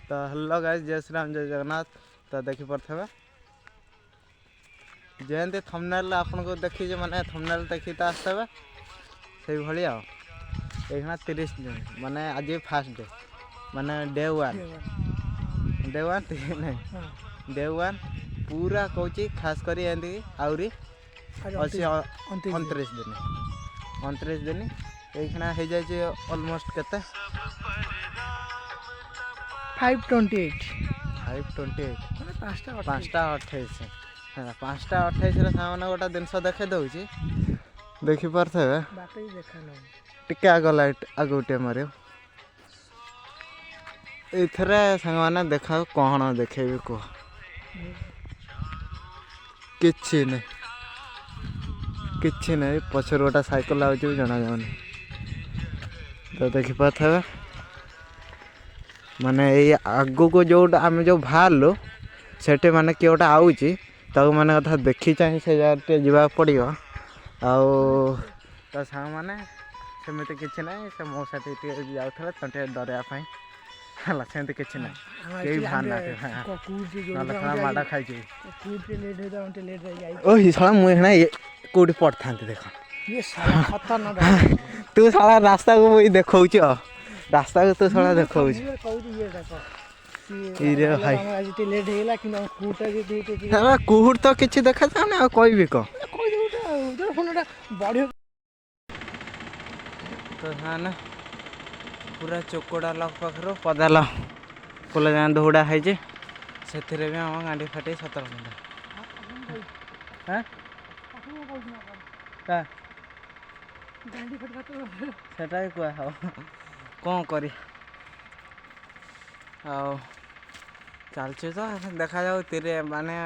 तो hello guys, जय श्री राम, जय जगन्नाथ। तो देखी पारे जयंती थंबनेल आपन को देखी माने थंबनेल देखी तो आसते से भाई आना 30 दिन माने आज फास्ट डे माने डे वन नहीं डे वन पूरा कौची खास कर आहरी अच्छी 29 दिन ये हो जाए ऑलमोस्ट केते 528 5टा 28 गोटे जिनस देखे दूसरी देखिपारे टे आग लाइट आग टे मार इथरे सांग मैंने देखा कौन देखेबी कह किछि नहीं पछर गोटा साइकेल आउच भी जना जाऊनी। तो देखिपारे माने ये आगु को जो आम जो बाहर से माने किए गोटे आऊँगी ताको माने कथा देखी चाहिए से जगह जावाक पड़ो तो सांग मैंने सेमती किसी ना से मो साथी जाऊे तो डरवाई है सेमती किसी ना कई भान ना माड़ खाई शा मुझे कौटी पड़ था देख तू साला रास्ता को मुझे देखा रास्ता को तू साला देखा कुहुड़ तो किसी देखा जाने कह कह तो हाँ पूरा चोकोड़ा लक पाखर पदाल फुल जाए दौड़ा है से भी आम गांडी फाटी 17 घंटा सेटा भी कह कौन कर चलचे तो देखा जाऊ तीरे माने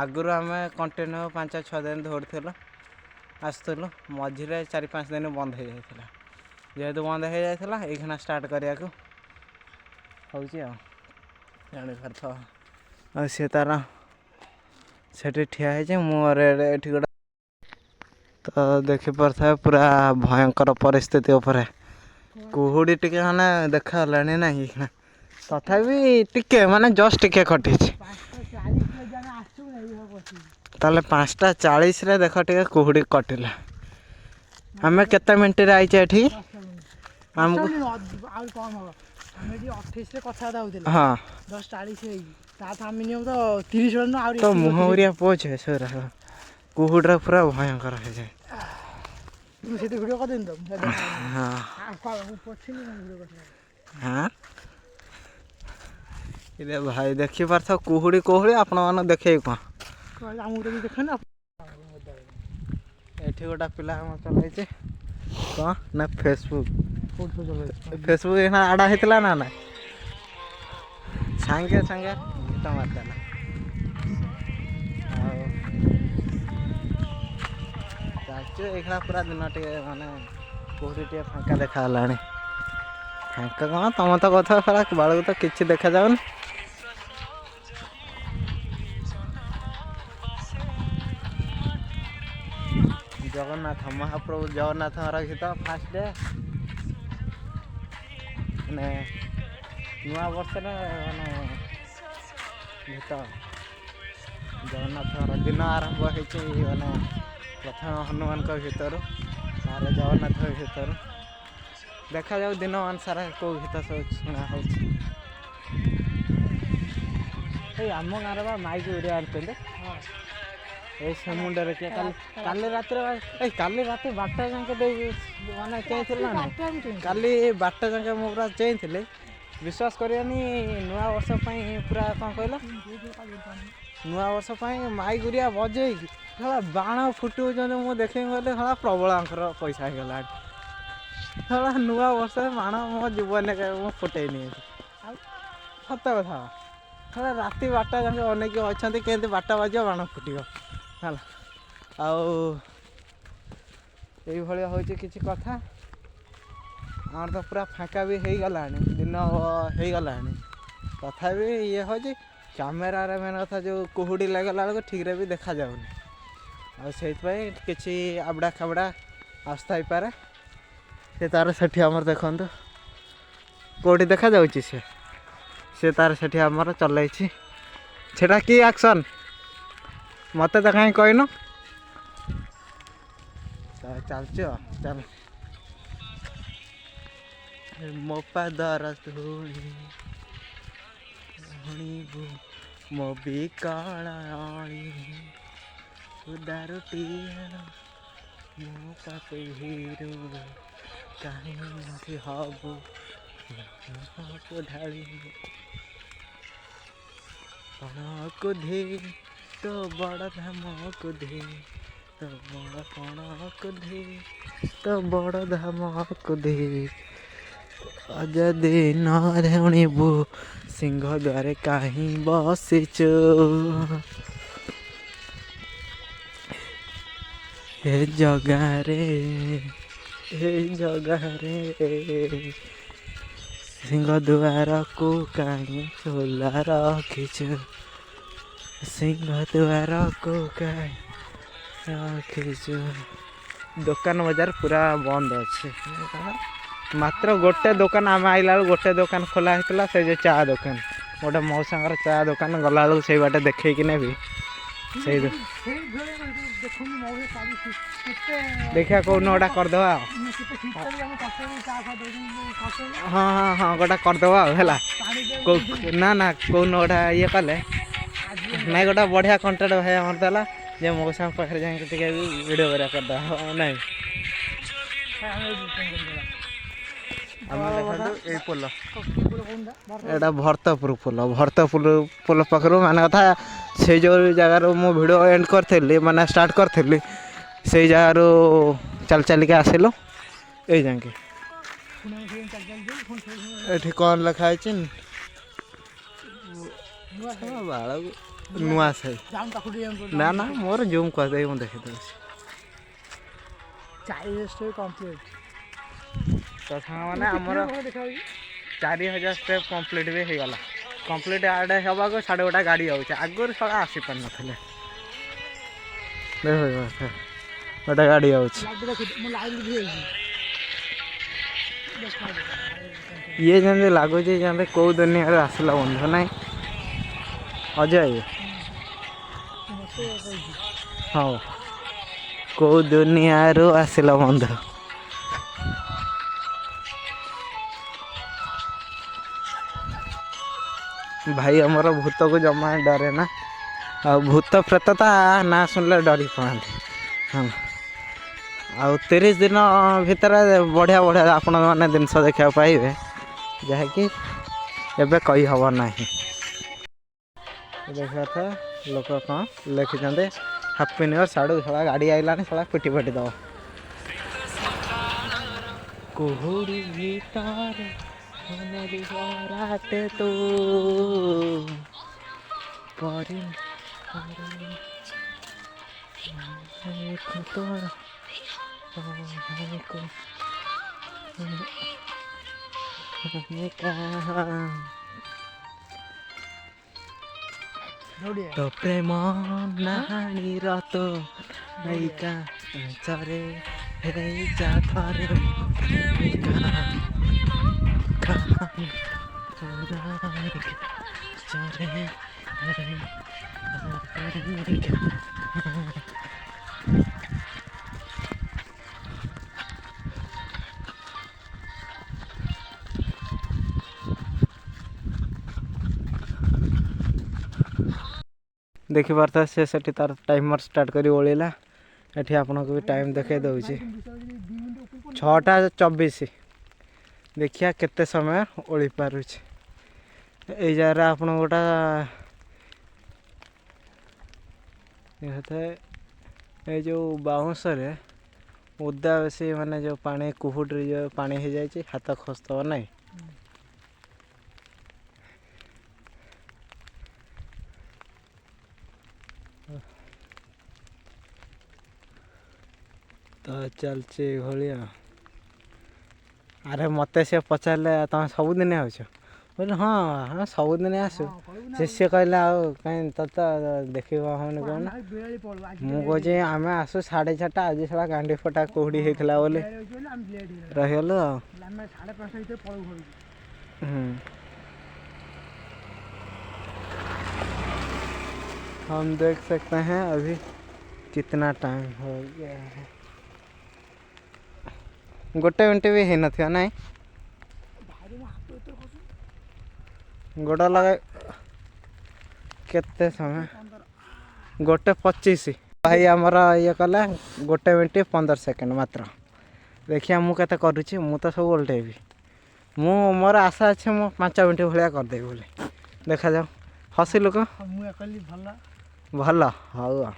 आगुरी आम कंटिन्यू 5-6 दिन दौड़ल आसलु मझे 4-5 दिन बंद हो जाता जेहेतु बंद हो जाता ये स्टार्ट करने को हूँ जापार सी तार से ठिया है मुझे गोटे तो देखिपारे पूरा भयंकर परिस्थिति उपरे कुहुड़ी टिके माने देखा ना तथापि टिके माने जस्ट टिके कटी ताले 5:40 रे देख टे कुहुड़ी कटिला आम केते मिनट रे आइचे एठी हमको हाँ 10:40 तो मुहरिया पोछ है सर कुहुड़ा पूरा भयंकर है जाए हाँ ये भाई देखी पार कुहुड़ी कुहुड़ी आपण मैंने देखे कौन ये गोटा पिला चलते कौन ना फेसबुक एना आड़ा होता ना ना सांगे सांगे गीत मारदेला चलते पूरा दिन टे माने कुहुड़ी टे फाँका देखा फाँका कौन तुम तो कथा सारा बाड़ू तो किसी देखा जाऊन जगन्नाथ महाप्रभु जगन्नाथ गीत फास्ट डे मैंने नुआ वर्ष माने गीत जगन्नाथ दिन आरंभ हो माने प्रथम हनुमान भर जगन्नाथ भर देखा जाऊ दिन अनुसार कौ गीत सब शुणा हो आम गाँव माइक उड़िया आते ये मुंडे काली रात 12टा जाके माने चेंज ना काली 12टा जाके मु पूरा चेंज विश्वास करनी नुआ वर्ष पूरा कौन कहल नुआ वर्ष माइक गुरिया बजे हाँ बाण फुटू मुझे देखे गले हाँ प्रबल आंकर पैसा हो गला हाँ नुआ वर्ष बाण मो जीवन फुटेनी सत कथा हाँ राति 12टा जाके अनेक अच्छा के 12टा बाज बाण फुट है आईभा हूँ कि कथा आम तो पूरा फाँका भी हो गला दिन हो गला तथा ये हो कैमेरा मेन कथा जो कुहुड़ी लगला बेलू ठीक रे भी देखा जाऊनी आईपाई आबड़ा खाबड़ा आस्था ही पारे से तार से आमर देखु कौटी देखा जाऊँगी सी तार से आमर चल सेटा कि एक्शन मत तो कहीं कहन चल चल मो पादर धूणीबू मो बिकला दारुटी मो पापे हिरो कहीं मत हबू ढाली पण कुधे तो बड़ धाम कुधे तो बड़ पण कुधे तो बड़ धाम कुधे अज दिन धुणीबू सिंह द्वारे कहीं बसीचु हे जगारे सिंह द्वार को कहीं खोला रखीचु सिंह द्वार को कहीं रखीचु दुकान बाजार पूरा बंद अच्छे मात्र गोटे दुकान आम आइला गोटे दुकान खोला होता से जो चा दुकान गोटे मौसा चा दुकान गला बेलू से बाटे देखे कि भी से देखिया कौन गोटा करदे हाँ हाँ हाँ गोटा करदे है ना ना कौन गोटा ये कले ना गोटा बढ़िया कंटेंट भाई आमर देला जे मौसा पाखे जाए वीडियो वगैरह करदे नहीं एटा भरतपुर पुल पाखर मान कथा से जो जगार मो भिडियो एंड करी माने स्टार्ट करी से जगार चल चल के आसिलु ये जाके ये कौन लिखाई बाल नुआ से ना ना मोर जूम कर दे मुझे देखी तो मैंने आमर 4000 स्टेप कंप्लीट भी हो गला कंप्लीट आड़े हवा को 5:30 गाड़ी आगुरी साला आसी पार ना गोटे गाड़ी ये जमी लगुच जमी कौ दुनिया आसला बंधु ना अजय हाँ कौ दुनिया आसला बंधु भाई हमारा भूत को जमा डरे ना आ भूत प्रेतता ना सुनले डरी पाते हाँ आ 30 दिन भितर बढ़िया बढ़िया आपण मैंने जिनस देखा पाइबे जहाँकि एबे कही हब ना देखा था लोक कौन लिखिं हैप्पी न्यू ईयर साड़ू साला गाड़ी आइला साला पिटी पिटी दब कुहुड़ी गीतार राते तो परी तो प्रेम नानी रत नैका चरे थरे देखी पार्थ से तार टाइमर स्टार्ट करी ओळिला एठी आपन को भी टाइम देखे दउची 6:24 देखिया केते समय ओळी पारुछ ए जरा आपन गोटा ये जो बाउंस रे उदा बेसी माने जो पानी कुहुड रे जो पानी हो जाए हाथ खसतब नहीं तो चलचे भाया अरे मत से पचारे तुम सबुदिन आस बोले हाँ हाँ सबुदिन आसु से कहला कहीं तो देख हम कौन मुझे आम आसु 4:30 आज सारा गांडी फटा कौड़ी होता बोले रहीगलु हम देख सकते हैं अभी कितना टाइम हो गया है। गोटे मिनट भी है नथिया नहीं गोड़ लगा केते समय 1:25 भाई आमर ये कला 1:15 मात्र। देखिए मु केते करुच्ची मु तो सब ओल्टेबी मु मोर आशा अच्छे मु 5 मिनट भाया करदेवी बोले देखा जाओ हसी लोक ମୁଁ କହିଲି ଭଲ भल हौ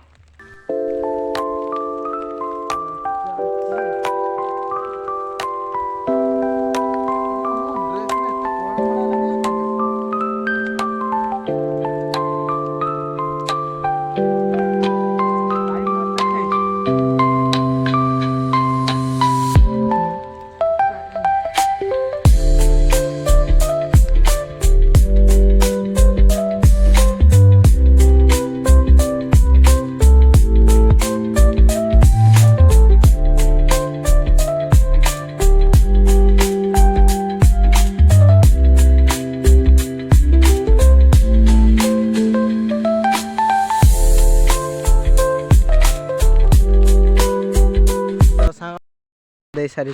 दे सारी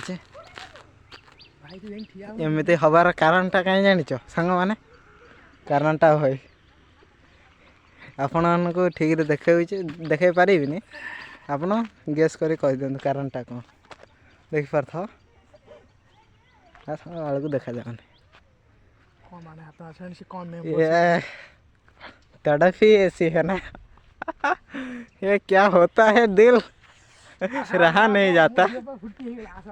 ଭାଇ ତୁ ଯାଇକି ଠିଆ एमती हबार कारणटा कहीं जान सांग मैंने कारणटा भाई आपण को ठीक देखे पारिनी आपण गेस कर कही दिखाँ कारणटा कौन देखिपार था को देखा जाऊनी କ'ଣ ମାନେ ହାତ ଆସେନି ସେ କ'ଣ ये तड़फ ही ऐसी है ना ये क्या होता है दिल रहा नहीं जाता। ଫୁଟି ହେଇଗଲା ଆସ